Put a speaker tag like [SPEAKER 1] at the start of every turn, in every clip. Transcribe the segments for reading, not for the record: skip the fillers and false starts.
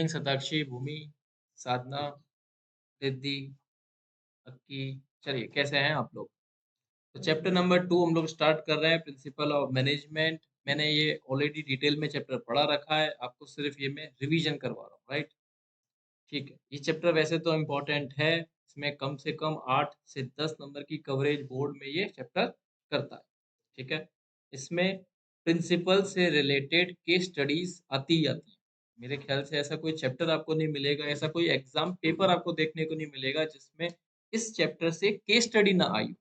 [SPEAKER 1] Evening Satakshi, भूमि, साधना, रिद्धि, अक्की। चलिए, कैसे हैं आप लोग? तो चैप्टर नंबर 2 हम लोग स्टार्ट कर रहे हैं, प्रिंसिपल ऑफ मैनेजमेंट। मैंने ये ऑलरेडी डिटेल में चैप्टर पढ़ा रखा है, आपको सिर्फ ये मैं रिवीजन करवा रहा हूँ, राइट? ठीक है। ये चैप्टर वैसे तो इम्पोर्टेंट है, इसमें कम से कम 8 से 10 नंबर की कवरेज बोर्ड में ये चैप्टर करता है। ठीक है। इसमें प्रिंसिपल से रिलेटेड केस स्टडीज आती ही आती है। मेरे ख्याल से ऐसा कोई चैप्टर आपको नहीं मिलेगा, ऐसा कोई एग्जाम पेपर आपको देखने को नहीं मिलेगा जिसमें इस चैप्टर से केस स्टडी ना आई हो।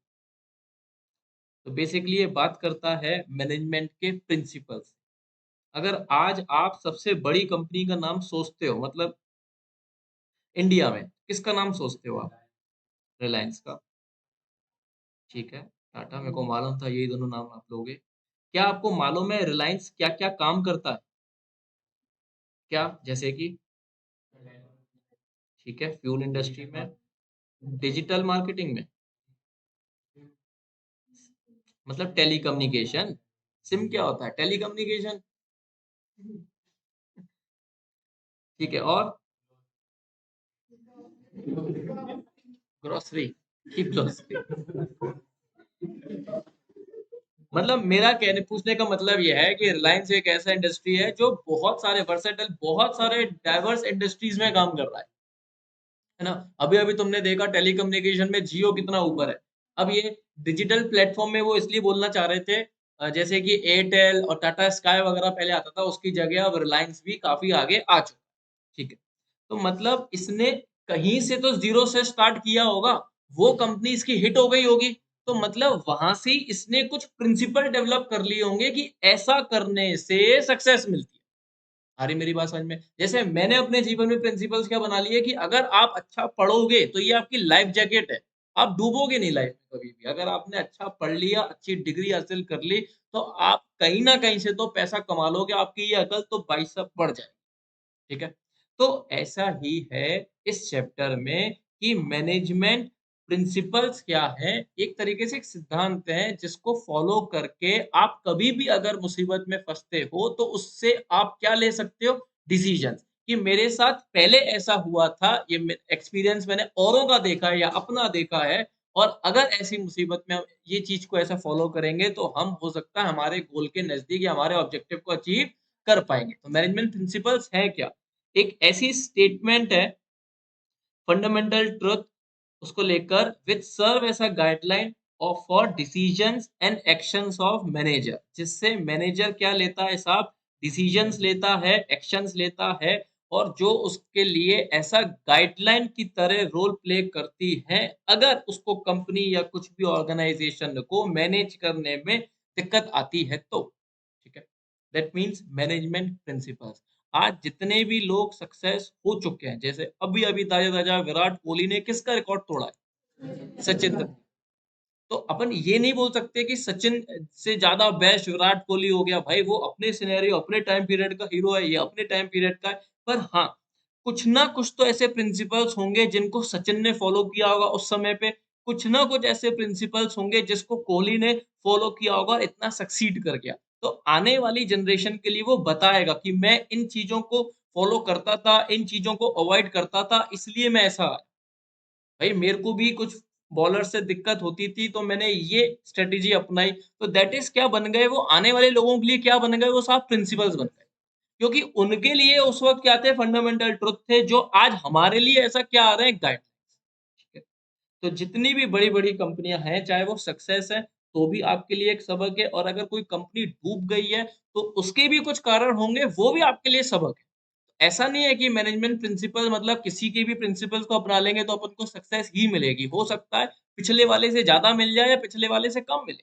[SPEAKER 1] तो बेसिकली ये बात करता है मैनेजमेंट के प्रिंसिपल्स। अगर आज आप सबसे बड़ी कंपनी का नाम सोचते हो, मतलब इंडिया में किसका नाम सोचते हो आप? रिलायंस का। ठीक है। टाटा मेरे को मालूम था यही दोनों नाम आप लोगे। क्या आपको मालूम है रिलायंस क्या क्या काम करता है? क्या? जैसे कि? ठीक है, फ्यूल इंडस्ट्री में, डिजिटल मार्केटिंग में, मतलब टेलीकम्युनिकेशन। सिम क्या होता है? टेलीकम्युनिकेशन। ठीक है, और ग्रोसरी की ग्रोसरी। मतलब मेरा कहने पूछने का मतलब यह है कि रिलायंस एक ऐसा इंडस्ट्री है जो बहुत सारे वर्सेटाइल, बहुत सारे डाइवर्स इंडस्ट्रीज में काम कर रहा है ना? अभी अभी तुमने देखा टेलीकम्युनिकेशन में जियो कितना ऊपर है। अब ये डिजिटल प्लेटफॉर्म में वो इसलिए बोलना चाह रहे थे, जैसे कि एयरटेल और टाटा स्काई वगैरह पहले आता था, उसकी जगह अब रिलायंस भी काफी आगे आ चुका है। ठीक है। तो मतलब इसने कहीं से तो जीरो से स्टार्ट किया होगा, वो कंपनी इसकी हिट हो गई होगी, तो मतलब वहां से ही इसने कुछ प्रिंसिपल डेवलप कर लिए होंगे कि ऐसा करने से सक्सेस मिलती है। आ रही मेरी बात समझ में? जैसे मैंने अपने जीवन में प्रिंसिपल्स क्या बना लिए कि अगर आप अच्छा पढ़ोगे तो ये आपकी लाइफ जैकेट है। आप डूबोगे नहीं लाइफ में कभी भी। अगर आपने अच्छा पढ़ लिया, अच्छी डिग्री हासिल कर ली, तो आप कहीं ना कहीं से तो पैसा कमा लोगे, आपकी ये अकल तो बाइसेप बढ़ जाएगी। ठीक है। तो ऐसा ही है इस चैप्टर में कि मैनेजमेंट प्रिंसिपल्स क्या है। एक तरीके से एक सिद्धांत है जिसको फॉलो करके आप कभी भी अगर मुसीबत में फंसते हो तो उससे आप क्या ले सकते हो? डिसीजन। कि मेरे साथ पहले ऐसा हुआ था, ये एक्सपीरियंस मैंने औरों का देखा है या अपना देखा है, और अगर ऐसी मुसीबत में हम ये चीज को ऐसा फॉलो करेंगे तो हम हो सकता है हमारे गोल के नजदीक या हमारे ऑब्जेक्टिव को अचीव कर पाएंगे। तो मैनेजमेंट प्रिंसिपल्स है क्या? एक ऐसी स्टेटमेंट है, फंडामेंटल ट्रुथ, उसको लेकर which serve as a guideline of for decisions and actions of manager, जिससे मैनेजर क्या लेता है साहब? डिसीजंस लेता है, एक्शंस लेता है, और जो उसके लिए ऐसा गाइडलाइन की तरह रोल प्ले करती है अगर उसको कंपनी या कुछ भी ऑर्गेनाइजेशन को मैनेज करने में दिक्कत आती है तो। ठीक है। That means management principles. आज जितने भी लोग सक्सेस हो चुके हैं, जैसे अभी अभी ताजा ताजा विराट कोहली ने किसका रिकॉर्ड तोड़ा है? सचिन तेंदुलकर। तो अपन ये नहीं बोल सकते कि सचिन से ज्यादा बेस्ट विराट कोहली हो गया। भाई वो अपने सिनेरियो, अपने टाइम पीरियड का हीरो है, ये अपने टाइम पीरियड का है। पर हाँ, कुछ ना कुछ तो ऐसे प्रिंसिपल्स होंगे जिनको सचिन ने फॉलो किया होगा उस समय पे। कुछ ना कुछ ऐसे प्रिंसिपल्स होंगे जिसको कोहली ने फॉलो किया होगा और इतना सक्सीड कर गया। तो आने वाली जनरेशन के लिए वो बताएगा कि मैं इन चीजों को फॉलो करता था, इन चीजों को अवॉइड करता था, इसलिए मैं ऐसा। भाई मेरे को भी कुछ बॉलर से दिक्कत होती थी तो मैंने ये स्ट्रेटेजी अपनाई, तो दैट इज क्या बन गए वो आने वाले लोगों के लिए? क्या बन गए वो? साहब प्रिंसिपल्स बन गए। क्योंकि उनके लिए उस वक्त क्या थे? फंडामेंटल ट्रुथ थे, जो आज हमारे लिए ऐसा क्या आ रहे हैं? गाइड। तो जितनी भी बड़ी बड़ी कंपनियां हैं, चाहे वो सक्सेस है तो भी आपके लिए एक सबक है, और अगर कोई कंपनी डूब गई है तो उसके भी कुछ कारण होंगे, वो भी आपके लिए सबक है। ऐसा नहीं है कि मैनेजमेंट प्रिंसिपल मतलब किसी के भी प्रिंसिपल्स को अपना लेंगे तो अपन को सक्सेस ही मिलेगी। हो सकता है पिछले वाले से ज्यादा मिल जाए या पिछले वाले से कम मिले।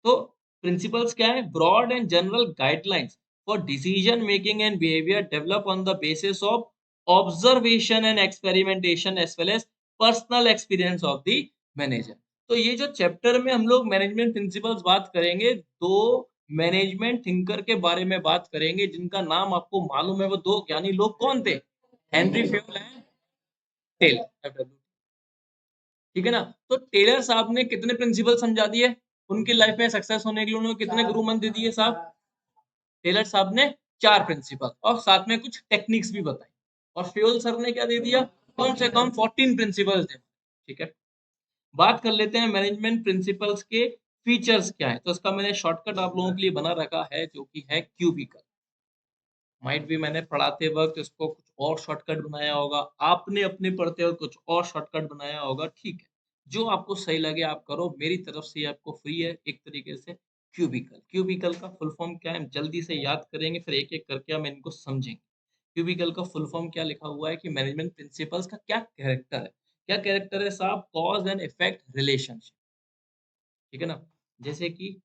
[SPEAKER 1] तो प्रिंसिपल्स क्या है? Broad and general guidelines for decision making and behaviour develop on the basis of observation and experimentation as well as personal experience of the manager. तो ये जो चैप्टर में हम लोग मैनेजमेंट प्रिंसिपल्स बात करेंगे, दो मैनेजमेंट थिंकर के बारे में बात करेंगे जिनका नाम आपको मालूम है। वो दो ज्ञानी लोग कौन थे? Henri Fayol and Taylor. ठीक है ना? तो टेलर साहब ने कितने प्रिंसिपल समझा दिए उनकी लाइफ में सक्सेस होने के लिए? उन्होंने कितने गुरु मंत्र दिए साहब? टेलर साहब ने 4 प्रिंसिपल और साथ में कुछ टेक्निक्स भी बताई। और फ्यूल सर ने क्या दे दिया, कम से कम 14 प्रिंसिपल्स दे। ठीक है, बात कर लेते हैं मैनेजमेंट प्रिंसिपल्स के फीचर्स क्या है। तो इसका मैंने शॉर्टकट आप लोगों के लिए बना रखा है, जो कि है क्यूबिकल। माइट भी मैंने पढ़ाते वक्त इसको कुछ और शॉर्टकट बनाया होगा, आपने अपने पढ़ते वक्त कुछ और शॉर्टकट बनाया होगा, ठीक है। जो आपको सही लगे आप करो, मेरी तरफ से ये आपको फ्री है एक तरीके से। क्यूबिकल, क्यूबिकल का फुल फॉर्म क्या है, हम जल्दी से याद करेंगे, फिर एक-एक करके हम इनको समझेंगे। क्यूबिकल का फुल फॉर्म क्या लिखा हुआ है कि मैनेजमेंट प्रिंसिपल्स का क्या कैरेक्टर है? क्या कैरेक्टर है साहब? कॉज़ एंड इफेक्ट रिलेशनशिप, ठीक है ना? जैसे कि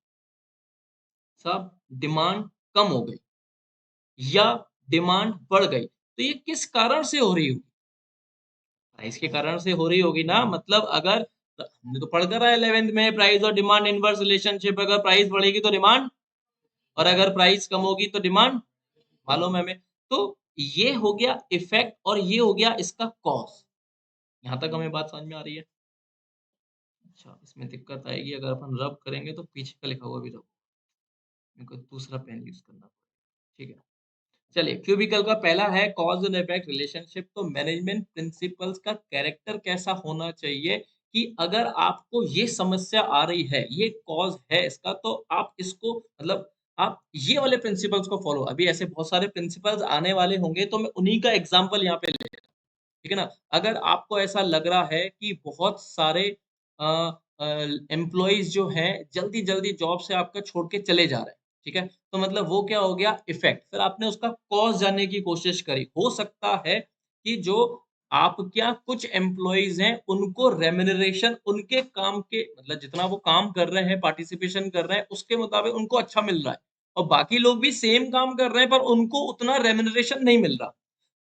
[SPEAKER 1] साहब डिमांड कम हो गई या डिमांड बढ़ गई, तो ये किस कारण से हो रही होगी? प्राइस के कारण से हो रही होगी ना, मतलब अगर हमने तो पढ़ कर रहा है 11th में, प्राइस और डिमांड इनवर्स रिलेशनशिप, अगर प्राइस बढ़ेगी तो डिमांड, और अगर प्राइस कम होगी तो डिमांड, मालूम है हमें। तो ये हो गया इफेक्ट और ये हो गया इसका कॉज। यहाँ तक हमें बात समझ में आ रही है? अच्छा, इसमें दिक्कत आएगी अगर अपन रब करेंगे तो पीछे का लिखा हुआ भी रब, मेरे को दूसरा पेन यूज़ करना पड़ेगा, ठीक है। चलिए, क्यूबिकल का पहला है कॉज़ एंड इफेक्ट रिलेशनशिप। तो मैनेजमेंट प्रिंसिपल्स का कैरेक्टर कैसा होना चाहिए कि अगर आपको ये समस्या आ रही है, ये कॉज़ है इसका, तो आप इसको मतलब आप ये वाले प्रिंसिपल्स को फॉलो, अभी ऐसे बहुत सारे प्रिंसिपल्स आने वाले होंगे, तो मैं उन्हीं का एग्ज़ाम्पल यहाँ पे ले रहा हूँ, ठीक है ना? अगर आपको ऐसा लग रहा है कि बहुत सारे अ अ, एम्प्लॉइज़ जो हैं, जल्दी-जल्दी जॉब से आपका छोड़ के चले जा रहे हैं, ठीक है? तो मतलब वो क्या हो गया इफ़ेक्ट। फिर आपने उसका कॉज़ जानने की कोशिश करी। हो सकता है कि जो आप क्या कुछ एम्प्लॉइज़ हैं, उनको रेम्युनरेशन उनके काम के मतलब जितना वो काम कर रहे हैं, पार्टिसिपेशन कर रहे हैं, उसके मुताबिक उनको अच्छा मिल रहा है। और बाकी लोग भी सेम काम कर रहे हैं, पर उनको उतना रेम्युनरेशन नहीं मिल रहा।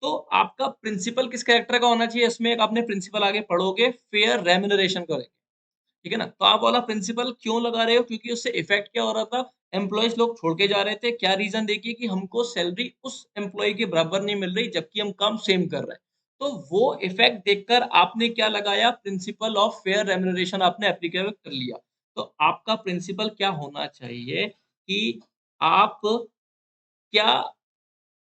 [SPEAKER 1] तो आपका प्रिंसिपल किस कैरेक्टर का होना चाहिए? इसमें एक आपने प्रिंसिपल आगे पढ़ोगे, फेयर रेम्युनरेशन करेंगे। ठीक है ना? तो आप वाला प्रिंसिपल क्यों लगा रहे हो? क्योंकि उससे इफ़ेक्ट क्या हो रहा था? एम्प्लॉइज़ लोग छोड़ के जा रहे थे। क्या रीज़न देखिए कि हमको सैलरी उस एम्प्लॉयी के बराबर नहीं मिल रही, जबकि हम काम सेम कर रहे हैं। तो वो इफ़ेक्ट देखकर आपने क्या लगाया? प्रिंसिपल ऑफ फेयर रेम्युनरेशन आपने एप्लीकेबल कर लिया। तो आपका प्रिंसिपल क्या होना चाहिए कि आप क्या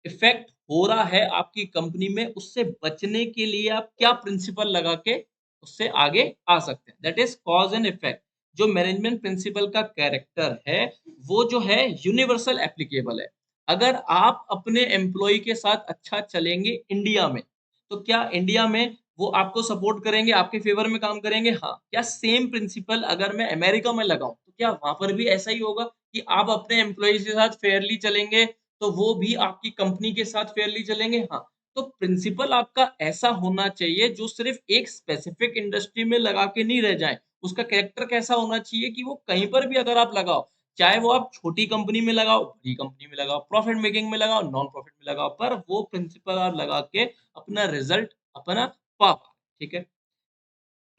[SPEAKER 1] इफ़ेक्ट हो रहा है आपकी कंपनी में, उससे बचने के लिए आप क्या प्रिंसिपल लगा के उससे आगे आ सकते हैं। That is cause and effect. जो मैनेजमेंट प्रिंसिपल का कैरेक्टर है, वो जो है यूनिवर्सल एप्लीकेबल है। अगर आप अपने एम्प्लॉयी के साथ अच्छा चलेंगे इंडिया में, तो क्या इंडिया में वो आपको सपोर्ट करेंगे, आपके फ़ेवर में काम करेंगे? हाँ। क्या सेम प्रिंसिपल अगर मैं अमेरिका में लगाऊँ, तो क्या वहाँ पर भी ऐसा ही होगा कि आप अपने एम्प्लॉइज़ के साथ फेयरली चलेंगे, तो वो भी आपकी कंपनी के साथ फेयरली चलेंगे? हाँ। तो प्रिंसिपल आपका ऐसा होना चाहिए जो सिर्फ़ एक स्पेसिफ़िक इंडस्ट्री में लगा के नहीं रह जाए। उसका कैरेक्टर कैसा होना चाहिए कि वो कहीं पर भी अगर आप लगाओ, चाहे वो आप छोटी कंपनी में लगाओ, बड़ी कंपनी में लगाओ, प्रॉफ़िट मेकिंग में लगाओ, नॉन प्रॉफ़िट में लगाओ, पर वो प्रिंसिपल आप लगा के अपना रिज़ल्ट अपना पा पाओ, ठीक है?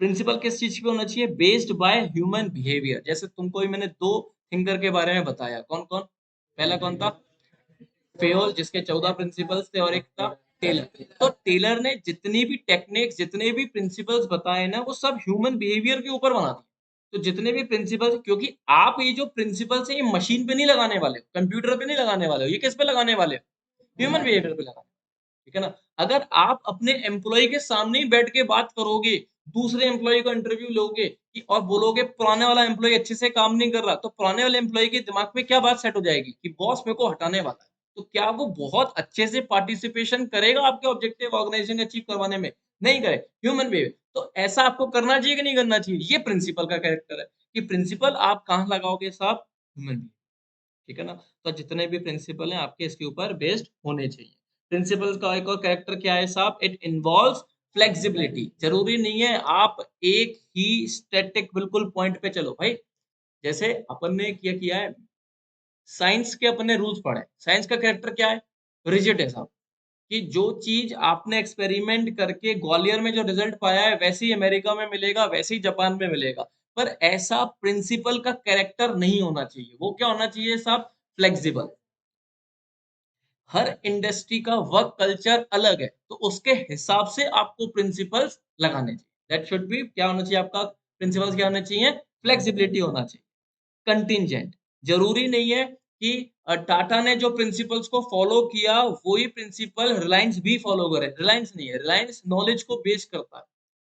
[SPEAKER 1] प्रिंसिपल किस चीज़ पे होना चाहिए? Based by human behaviour. जैसे तुमको ही मैंने 2 थिंकर के बारे में बताया। कौन-कौन? पहला कौन था? फेयोल, जिसके 14 प्रिंसिपल्स थे, और एक था टेलर। तो टेलर ने जितनी भी टेक्निक्स, जितने भी प्रिंसिपल्स बताए ना, वो सब ह्यूमन बिहेवियर के ऊपर बना दिए। तो जितने भी प्रिंसिपल्स, क्योंकि आप ये जो प्रिंसिपल्स हैं, ये मशीन पे नहीं लगाने वाले हो, कंप्यूटर पे नहीं लगाने वाले हो, ये किस पे लगाने वाले हो? ह्यूमन बिहेवियर पे लगाने, ठीक है ना? अगर आप अपने एम्प्लॉयी के सामने ही बैठ के बात करोगे, दूसरे एम्प्लॉयी का इंटरव्यू लोगे कि और बोलोगे पुराने वाला एम्प्लॉयी अच्छे से काम नहीं कर रहा, तो पुराने वाले एम्प्लॉयी के दिमाग में क्या बात सेट हो जाएगी कि बॉस मेरे को हटाने वाला है। तो क्या वो बहुत अच्छे से पार्टिसिपेशन करेगा आपके ऑब्जेक्टिव ऑर्गेनाइजेशन अचीव करवाने में? नहीं करे, ह्यूमन बिहेवियर। तो ऐसा आपको करना चाहिए कि नहीं करना चाहिए? ये प्रिंसिपल का कैरेक्टर है कि प्रिंसिपल आप कहाँ लगाओगे साहब? Human behaviour. ठीक है ना? तो जितने भी प्रिंसिपल हैं आपके इसके ऊपर बेस्ड होने चाहिए। प्रिंसिपल्स का एक और कैरेक्टर क्या है साहब? It involves flexibility. ज़रूरी नहीं है आप एक ही स्टैटिक बिल्कुल पॉइंट पे चलो भाई। जैसे अपन ने क्या किया है, साइंस के अपने रूल्स पढ़े। साइंस का कैरेक्टर क्या है? रिजिड है साहब। कि जो चीज़ आपने एक्सपेरिमेंट करके ग्वालियर में जो रिज़ल्ट पाया है, वैसे ही अमेरिका में मिलेगा, वैसे ही जापान में मिलेगा। पर ऐसा प्रिंसिपल का कैरेक्टर नहीं होना चाहिए। वो क्या होना चाहिए साहब? फ्लेक्सिबल। हर इंडस्ट्री का वर्क कल्चर अलग है, तो उसके हिसाब से आपको प्रिंसिपल्स लगाने चाहिए। दैट शुड बी क्या होना चाहिए आपका? प्रिंसिपल्स क्या होना चाहिए? फ्लेक्सिबिलिटी होना चाहिए। कंटिंजेंट, ज़रूरी नहीं है कि टाटा ने जो प्रिंसिपल्स को फॉलो किया वही प्रिंसिपल रिलायंस भी फॉलो करे। रिलायंस नहीं है, रिलायंस नॉलेज को बेस करता है।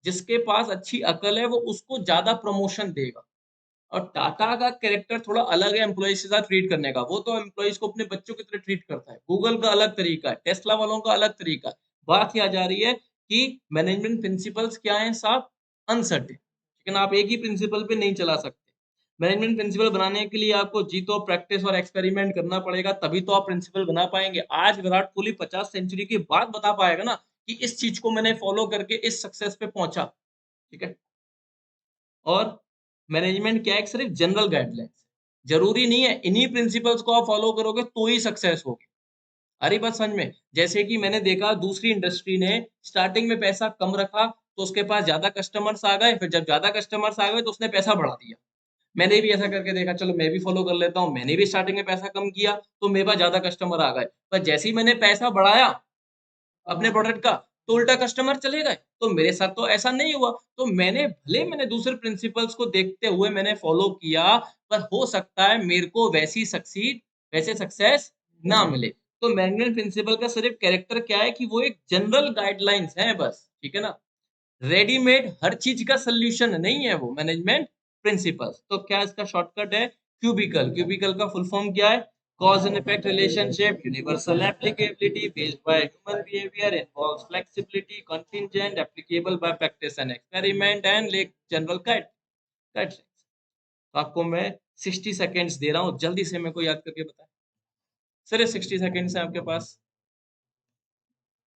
[SPEAKER 1] जिसके पास अच्छी अकल है वो उसको ज़्यादा प्रमोशन देगा। और टाटा का कैरेक्टर थोड़ा अलग है एम्प्लॉइज़ के साथ ट्रीट करने का। वो तो एम्प्लॉइज़ को अपने बच्चों की तरह ट्रीट करता है। गूगल का अलग तरीका है, टेस्ला वालों का अलग तरीका है। बात ये आ जा रही है कि मैनेजमेंट प्रिंसिपल्स क्या हैं साहब? अनसर्टेन। लेकिन आप एक ही प्रिंसिपल पे नहीं चला सकते। मैनेजमेंट प्रिंसिपल बनाने के लिए आपको जी तो प्रैक्टिस और एक्सपेरिमेंट करना पड़ेगा, तभी तो आप प्रिंसिपल बना पाएँगे। आज विराट कोहली 50 सेंचुरी के बाद बता पाएगा ना कि इस चीज़ को मैंने फॉलो करके इस सक्सेस पे पहुँचा। ठीक है? और मैनेजमेंट क्या है, एक सिर्फ जनरल गाइडलाइंस है। ज़रूरी नहीं है इन्हीं प्रिंसिपल्स को आप फॉलो करोगे तो ही सक्सेस होगी। आ रही बात समझ में? जैसे कि मैंने देखा दूसरी इंडस्ट्री ने स्टार्टिंग में पैसा कम रखा, तो उसके पास ज़्यादा कस्टमर्स आ गए, फिर जब ज़्यादा कस्टमर्स आ गए तो उसने पैसा बढ़ा दिया। मैंने भी ऐसा करके देखा, चलो मैं भी फॉलो कर लेता हूँ, मैंने भी स्टार्टिंग में पैसा कम किया, तो मेरे पास ज़्यादा कस्टमर आ गए। पर जैसे ही मैंने पैसा बढ़ाया अपने प्रोडक्ट का, तो उल्टा कस्टमर चले गए। तो मेरे साथ तो ऐसा नहीं हुआ। तो मैंने दूसरे प्रिंसिपल्स को देखते हुए मैंने फॉलो किया, पर हो सकता है मेरे को वैसे सक्सेस ना मिले। तो मैनेजमेंट प्रिंसिपल का सिर्फ कैरेक्टर क्या है कि वो एक जनरल गाइडलाइंस है बस, ठीक है ना? रेडीमेड हर चीज़ का सॉल्यूशन नहीं है वो मैनेजमेंट प्रिंसिपल्स। तो क्या इसका शॉर्टकट है? क्यूबिकल। क्यूबिकल का फुल फॉर्म क्या है? Cause and effect relationship, universal applicability based by human behaviour, involves flexibility, contingent, applicable bye practice and experiment and like general guidelines. तो आपको मैं 60 सेकंड्स दे रहा हूँ, जल्दी से मेरे को याद करके बताएँ। सिर्फ 60 सेकंड्स हैं आपके पास।